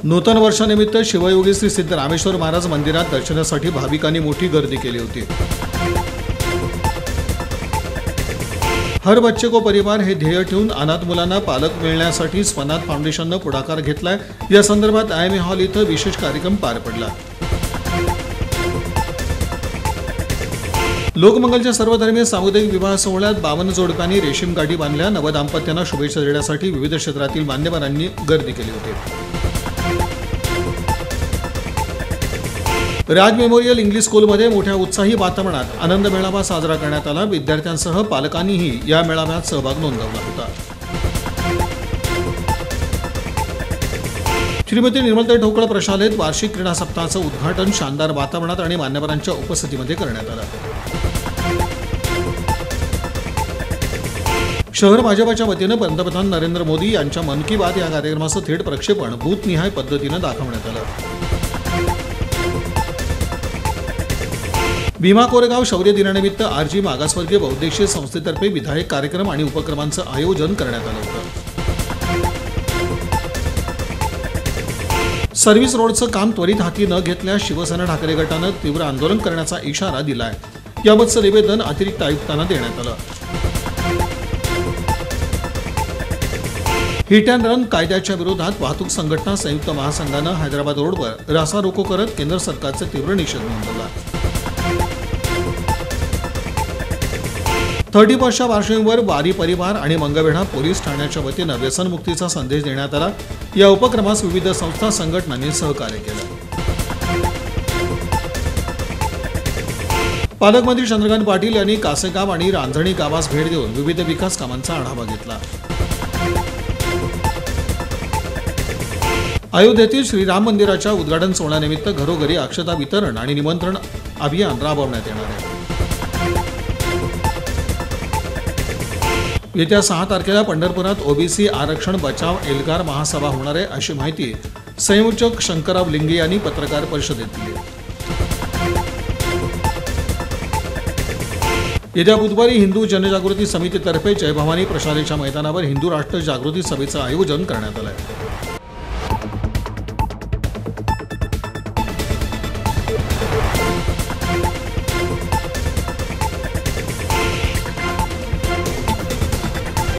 नूतन वर्षानिमित्त शिवयोगी श्री सिद्धरामेश्वर महाराज मंदिरात दर्शनासाठी भाविकांनी मोठी गर्दी केली होती। हर बच्चे को परिवार हे ध्येय ठेवून अनाथ मुलांना पालक मिळण्यासाठी स्वनाथ फाउंडेशननं पुढाकार घेतलाय। या संदर्भात IMA हॉल इथं विशेष कार्यक्रम पार पडला। लोकमंगलच्या सर्वधर्मीय सामुदायिक विवाह सोहळ्यात 52 जोडप्यांनी रेशीम गाठी बांधल्या। नवदाम्पत्यांना शुभेच्छा देण्यासाठी विविध क्षेत्रातील मान्यवरांनी गर्दी केली होती। राज मेमोरियल इंग्लिश स्कूलमध्ये मोठ्या उत्साही वातावरणात आनंद मेळावा साजरा करण्यात आला। विद्यार्थ्यांसह पालकांनीही या मेळाव्यात सहभाग नोंदवला होता। श्रीमती निर्मलताई ठोकळ प्रशालेत वार्षिक क्रीडा सप्ताहाचं उद्घाटन शानदार वातावरणात आणि मान्यवरांच्या उपस्थितीमध्ये करण्यात आलं। शहर भाजपच्या वतीनं पंतप्रधान नरेंद्र मोदी यांच्या मन की बात या कार्यक्रमाचं थेट प्रक्षेपण बूथनिहाय पद्धतीनं दाखवण्यात आलं। भीमा कोरेगाव शौर्य दिनानिमित्त RG मागासवर्गीय बहुउद्देशीय संस्थेतर्फे विधायक कार्यक्रम आणि उपक्रमांचं आयोजन करण्यात आलं होतं। सर्व्हिस रोडचं काम त्वरित हाती न घेतल्यास शिवसेना ठाकरे गटानं तीव्र आंदोलन करण्याचा इशारा दिलाय। याबाबतचं निवेदन अतिरिक्त आयुक्तांना देण्यात आलं। हिट अँड रन कायद्याच्या विरोधात वाहतूक संघटना संयुक्त महासंघानं हैदराबाद रोडवर रास्ता रोको करत केंद्र सरकारचा तीव्र निषेध नोंदवला। 31च्या पार्श्वभूमीवर वारी परिवार आणि मंगळवेढा पोलीस ठाण्याच्या वतीनं व्यसनमुक्तीचा संदेश देण्यात आला। या उपक्रमास विविध संस्था संघटनांनी सहकार्य केलं। पालकमंत्री चंद्रकांत पाटील यांनी कासेगाव आणि रांजणी गावास भेट देऊन विविध विकास कामांचा आढावा घेतला। अयोध्येतील श्रीराम मंदिराच्या उद्घाटन सोहळ्यानिमित्त घरोघरी अक्षता वितरण आणि निमंत्रण अभियान राबवण्यात येणार आहे। येत्या 6 तारखेला पंढरपुरात OBC आरक्षण बचाव एल्गार महासभा होणार आहे, अशी माहिती संयोजक शंकरराव लिंगे यांनी पत्रकार परिषदेत दिली। येत्या बुधवारी हिंदू जनजागृती समितीतर्फे जय भवानी प्रशालेच्या मैदानावर हिंदू राष्ट्र जागृती सभेचं आयोजन करण्यात आलं आहे।